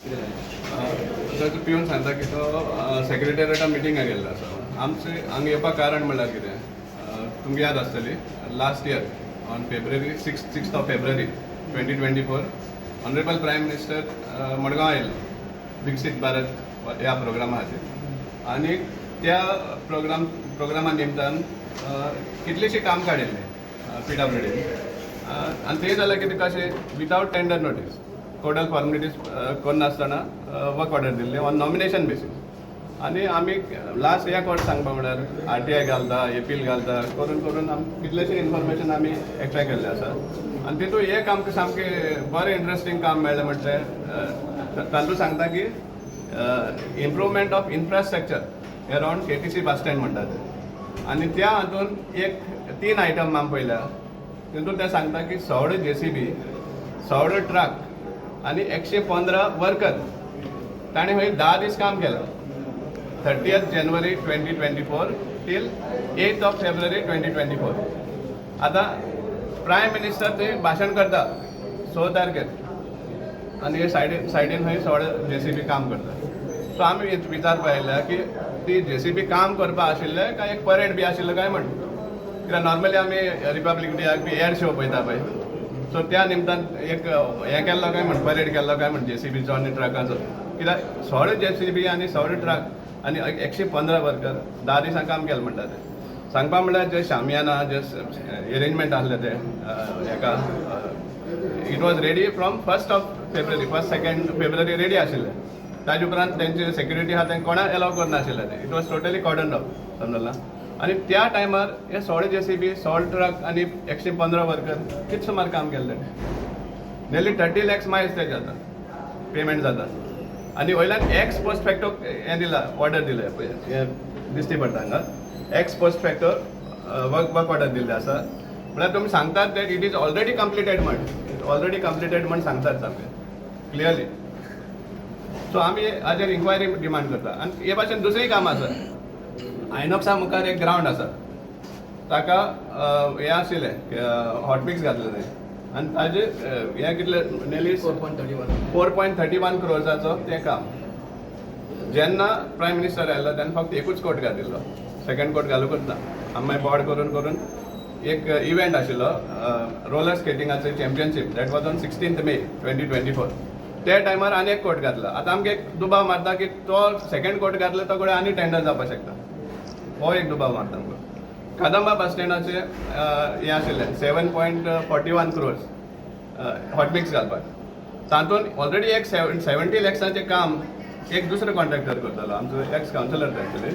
तो पिवन सांगता की तो सेक्रेटरिएटा मिटिंगाक गेल्लो आसा. आमचे हांगा येवपाक कारण म्हणल्यार कितें तुमकां याद आसतली लास्ट इयर ऑन फेब्रुवारी 6th of February 2024 honourable prime minister Madgaon आयिल्लो विकसीत भारत ह्या प्रोग्रामा खातीर आनी त्या प्रोग्रामा निमतान कितलीशीं काम काडिल्लीं PWD आनी ते जाल्यार कितें कशें विदावट टेंडर नोटीस टोटल फॉर्मेलिटीज करनासतना वर्क ऑर्डर दिल्ली ऑन नॉमिनेशन बेसीस आनी आमी लास्ट एक वर्स सांगपा म्हळ्यार RTI घालता एपील घालता करून करून कितलेशें इन्फॉर्मेशन आमी एकठांय केल्लें आसा आनी तितून एक आमकां सामकें बरें इंट्रस्टींग काम मेळ्ळें म्हणटलें तातूंत सांगता की improvement of infrastructure around KTC bus stand म्हणटा ते आनी त्या हातून एक 3 आयटम आमी पळयल्या तितून ते सांगता की 16 JCB 16 ट्रक आनी 115 वर्कर ताणें खंय 10 दीस काम केलां 30th January 2024 till 8th of February 2024. आतां प्रायम मिनिस्टर थंय भाशण करता 6 तारखेर आनी हे सायडीन खंय 16 JCB काम करता. सो आमी विचारपा आयल्या की ती JCB काम करपा आशिल्ले काय एक परेड बी आशिल्लो काय म्हण कित्याक नॉर्मली आमी रिपब्लीक डेयाक बी एअर शो पळयता पळय सो त्या निमतान एक हें केल्लो काय म्हण परेड केल्लो काय म्हण JCBचो आनी ट्रकाचो कित्याक 16 JCB आनी 16 ट्रक आनी 115 वर्कर 10 दिसां काम केलें म्हणटा ते सांगपा म्हळ्यार जे शामियाना जे अरेंजमेंट आसले ते हेका it was ready from 1st of February 2nd February ready आशिल्ले ताजे उपरांत तेंचे सेक्युरिटी आहा तें कोणा एलाव करनाशिल्ले ते it was totally cordon off समजला आनी त्या टायमार हे 16 JCB 16 ट्रक आनी 115 वर्कर कितें सुमार काम केल्लें नियरली 30 lakhs मायल्स ते जाता पेमेंट जाता आनी वयल्यान एक्स पोस्ट फॅक्टो हें दिला ऑर्डर दिलें पळय हें दिश्टी पडटा हांगा x post facto work order दिल्लें आसा म्हळ्यार तुमी सांगतात that it is already completed म्हण सांगतात सामकें क्लियरली. सो आमी हाजेर इन्क्वायरी डिमांड करता आनी हे भाशेन दुसरीय काम आसा आयनॉक्सा मुखार एक ग्रावंड आसा ताका हें आशिल्लें हॉटमिक्स घातलें थंय आनी ताजे हें कितलें नेली 4.31 crores तें काम जेन्ना प्रायम मिनिस्टर आयलो तेन्ना फक्त एकूच कोट घातिल्लो सेकंड कोट घालूंकूच ना आमी मागीर बोर्ड करून एक इव्हेंट आशिल्लो रोलर स्केटिंगाचो championship that was on 16th May 2024 त्या टायमार आनी एक कोट घातलो आतां आमकां एक दुबाव मारता की तो सेकंड कोट घातलो तो कडेन आनी टेंडर जावपाक शकता हो एक दुबाव मारता आमकां कदंबा बस स्टँडाचे हें आशिल्लें 7.41 crores हॉटमिक्स घालपाक तातूंत ऑलरेडी एक 70 lakhsचे काम एक दुसरो कॉन्ट्रॅक्टर करतालो आमचो x councillor actually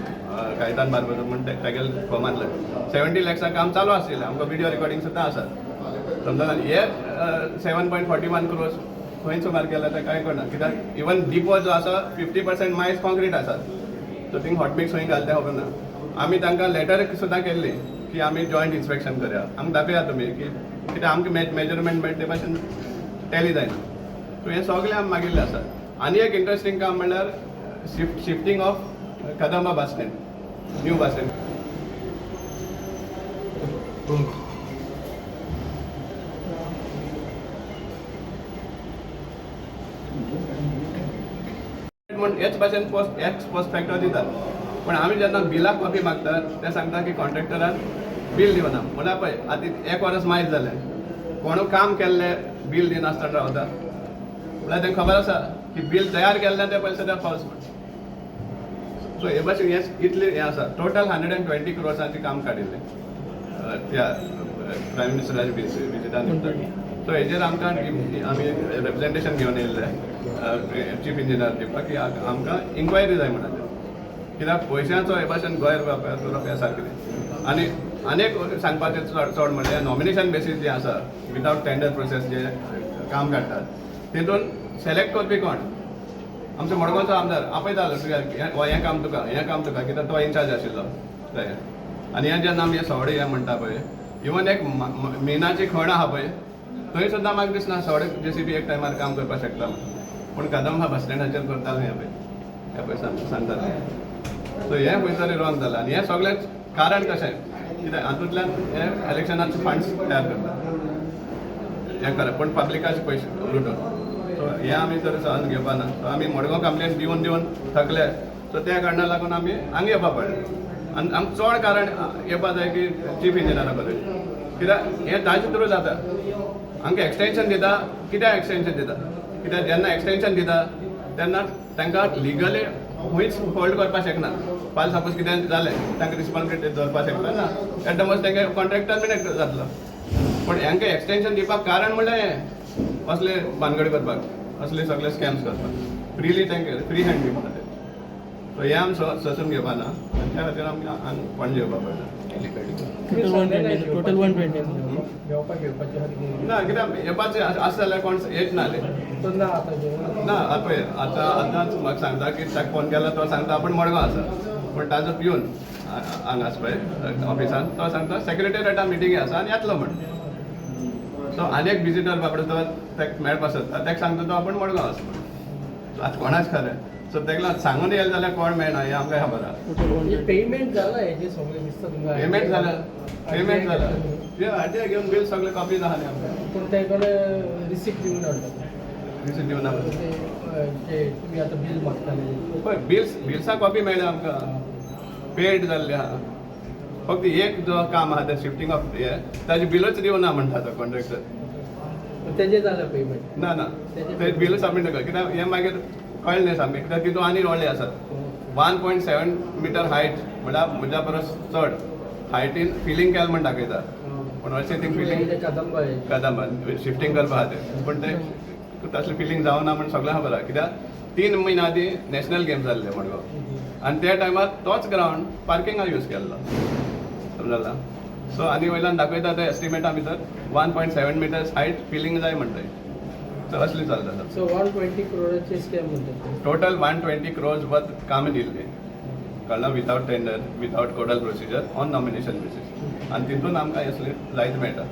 Caitan barber म्हण तेगेल फॉर्मांतले 70 lakhs काम चालू आशिल्लें आमकां व्हिडिओ रिकॉर्डिंग सुद्दां आसा समजा हे 7.41 crores खंय सुमार केला तें कांय कळना कित्याक इवन डिपो जो आसा 50% मायज कॉन्क्रीट आसा सो थिंग हॉटमिक्स खंय घालता खबर ना. आमी तांकां लेटर सुद्दां केल्ली की आमी जॉयंट इन्स्पेक्शन करया आमकां दाखया तुमी की कित्याक आमकां मेजरमेंट मेळटा ते भाशेन टॅली जायना. सो हें सगळें आमी मागिल्लें आसा. आनी एक इंट्रस्टींग काम म्हणल्यार shifting of Kadamba bus stand new bus stand म्हण हेच भाशेन पोस्ट फॅक्टर दितात पण आमी जेन्ना बिलाक कॉपी मागतात ते सांगता की कॉन्ट्रॅक्टरान बील दिवना म्हळ्यार पळय आतां एक वर्स मायज जालें कोणू काम केल्लें बील दिनासतना रावता म्हळ्यार तांकां खबर आसा की बील तयार केल्लें तें पयलीं सद्या फॉल्स म्हण. सो हे भाशेन हें इतलें हें आसा टोटल 120 crores काम काडिल्लें त्या प्रायम मिनिस्टराच्या विजिटान निमतान. सो हेजेर आमकां आमी रिप्रेजेंटेशन घेवन येयल्ले चीफ इंजिनियर दिवपाक की आमकां इन्क्वायरी जाय म्हणून कित्याक पयशांचो हे भाशेन गोंय करप हें सारकें. आनी आनीक सांगपाचें चड म्हणजे नॉमिनेशन बेसीस जे आसा विदावट टेंडर प्रोसेस जे काम काडटात तितून सिलेक्ट करपी कोण आमचो मडगांवचो आमदार आपयतालो हें काम तुका कित्याक तो इन्चार्ज आशिल्लो थंय. आनी हें जेन्ना आमी सवडे हें म्हणटा पळय इवन एक मिनाची खण आहा पळय थंय सुद्दां म्हाका दिसना 16 JCB एक टायमार काम करपाक शकता पूण कदंबा बस स्टँडाचेर करतालो हें पळय सांगताले. सो हें खंयतरी रॉंग जालां आनी हें सगळें कारण कशें कित्याक हातूंतल्यान हे इलेक्शनाचे फंड्स तयार करता हें करप पूण पब्लिकाचे पयशे लुटून. हे आमी तर सहन घेवपा ना. सो आमी मडगांव कंप्लेन दिवन दिवन थकले. सो त्या कारणाक लागून आमी हांगा येवपा पडलें. आनी आमकां चड कारण येवपा जाय की चीफ इंजिनियरा कडेन. कित्याक हें ताजे थ्रू जाता. आमकां एक्सटेंशन दिता, कित्याक एक्सटेंशन दिता? कित्याक जेन्ना एक्सटेंशन दिता तेन्ना तांकां लिगली खंयच होल्ड करपाक शकना. फाल सपोज कितें जालें तांकां रिस्पॉन्सिबिलिटी धरपाक शकना ना. एट द मोस्ट तांकां कॉन्ट्रॅक्ट टर्मिनेट जातलो. पूण हांकां एक्सटेंशन दिवपाक कारण म्हणल्यार हें असले भानगडी करपाक, असले सगळे स्कॅम्स करपाक. फ्रीली तांकां फ्री हँड दिवपाक ते. सो हें आमी सोसून घेवपा ना. आनी त्या खातीर आमकां हांगा पणजे येवपा पडटा. टोटल 120 ना कित्याक येवपाचें आसा जाल्यार कोण येच नाले. ना पळय आतांच म्हाका सांगता की ताका फोन केला तो सांगता आपूण मडगांव आसा. पूण ताजो पिवन हांगा आसा पळय ऑफिसान तो सांगता सेक्रेटेरिएटान मिटींग आसा आनी येतलो म्हण. सो आनी एक विजिटर बाबडो तो ताका मेळपा सोदता ताका सांगता तो आपूण मडगांव आसा म्हण. आतां कोणाच खरें. सो ताका सांगून येयलें जाल्यार कोण मेळना हें आमकां खबर आहा. पेमेंट जाला हेजे सगळे दिसता तुमकां. पेमेंट जाला हाजे घेवन बील सगळे कॉपीज आहा न्ही आमकां. पूण तेकडे रिसिप्ट दिवन हाडटा. रिसिप्ट दिवना ते तुमी आतां बील मागताले पळय बिल्सा कॉपी मेळ्ळ्या आमकां. पेड जाल्ले आहा. फक्त एक जो काम आहा तें शिफ्टींग ऑफ हे ताजी बिलूच दिवना म्हणटा तो कॉन्ट्रॅक्टर. तेजे जाला पेमेंट. ना ते बिल सबमीट कर कित्याक हें मागीर कळ्ळें न्ही सामकें कित्याक तितून आनी व्हडले आसात. 1.7 मीटर हायट म्हळ्यार म्हज्या परस चड हायटीन फिलींग केलें म्हण दाखयता. पूण अशें ती फिलींग कदंबा शिफ्टींग करपा आहा तें. पूण तें तसलें फिलींग जावना म्हण सगळ्यांक खबर आहा. कित्याक 3 म्हयन्या आदीं नॅशनल गेम्स जाल्ले मडगांव आनी त्या टायमार तोच ग्रावंड पार्किंगाक यूज केल्लो. समजला. सो आनी वयल्यान दाखयता ते एस्टिमेटा भितर 1.7 मिटर्स हायट फिलींग जाय म्हणटाय. सो असली चलता. सो 120 करोडाचे स्कॅम म्हणटात. टोटल 120 crores वर्थ कामां दिल्ली कळ्ळें. Without tender, without codal procedure, on nomination basis. आनी तितून आमकां असले जायत मेळटा.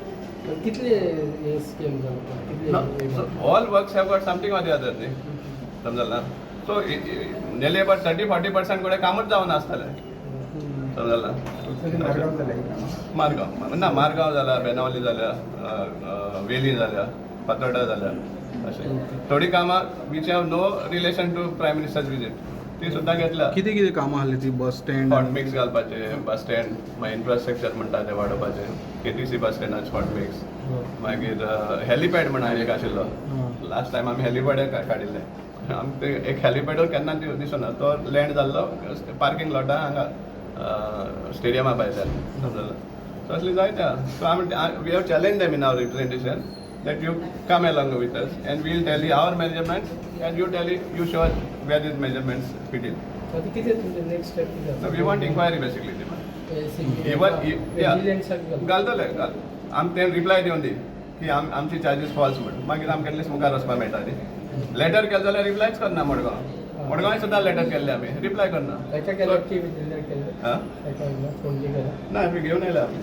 कितले स्कॅम जाता? All works have got something or the other न्ही. समजला. सो नेली अबाउट 30-40% कडेन कामूच जावन आसतलें. समजला. मारगांव जाला, बेनावली जाल्या, वेली जाल्या, फातोर्डा जाल्या. अशें थोडी कामां which have no relation to prime minister's visit ती सुद्दां घेतल्या. कितें कामां आसली ती? बस स्टँड, स्पॉट मिक्स घालपाचें, बस स्टँड मागीर इन्फ्रास्ट्रक्चर म्हणटा तें वाडोवपाचें. केटीसी बस स्टँडार स्पॉट मिक्स. मागीर हेलिपॅड म्हण एक आशिल्लो. लास्ट टायम आमी हेलिपॅड काडिल्लें. आमकां एक हेलिपॅडूय केन्ना दिसूना. तो लँड जाल्लो पार्किंग लॉटा हांगा स्टेडियमा भायर. समजला. सो असली जायत्या. सो आमी we have challenge them in our representation that you come along with us and we'll tell you our measurements and you show us where these measurements fit in. आता किती तुमचे next step किती? So we want inquiry basically. घालतले आम तें reply दिवन दी की आमची चार्जीस फॉल्स म्हणून मागीर आमकां एटलीस्ट मुखार वचपाक मेळटा न्ही. लेटर केलें जाल्यार रिप्लायच करना. मडगांव सुद्दां लेटर केल्ले आमी रिप्लाय करना. ना आमी घेवन येयला आमी.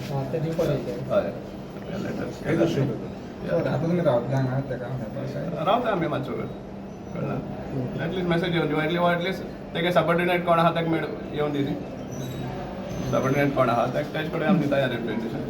हय लेटर रावता आमी मातसो कळ्ळें. एटलीस्ट मेसेज येवन दिवं एटलीस्ट तेगे सबऑर्डिनेट कोण आहा ताका येवन दी. सबऑर्डिनेट कोण आहा ताका तेजे कडेन आमी दिता रिप्रेझेंटेशन.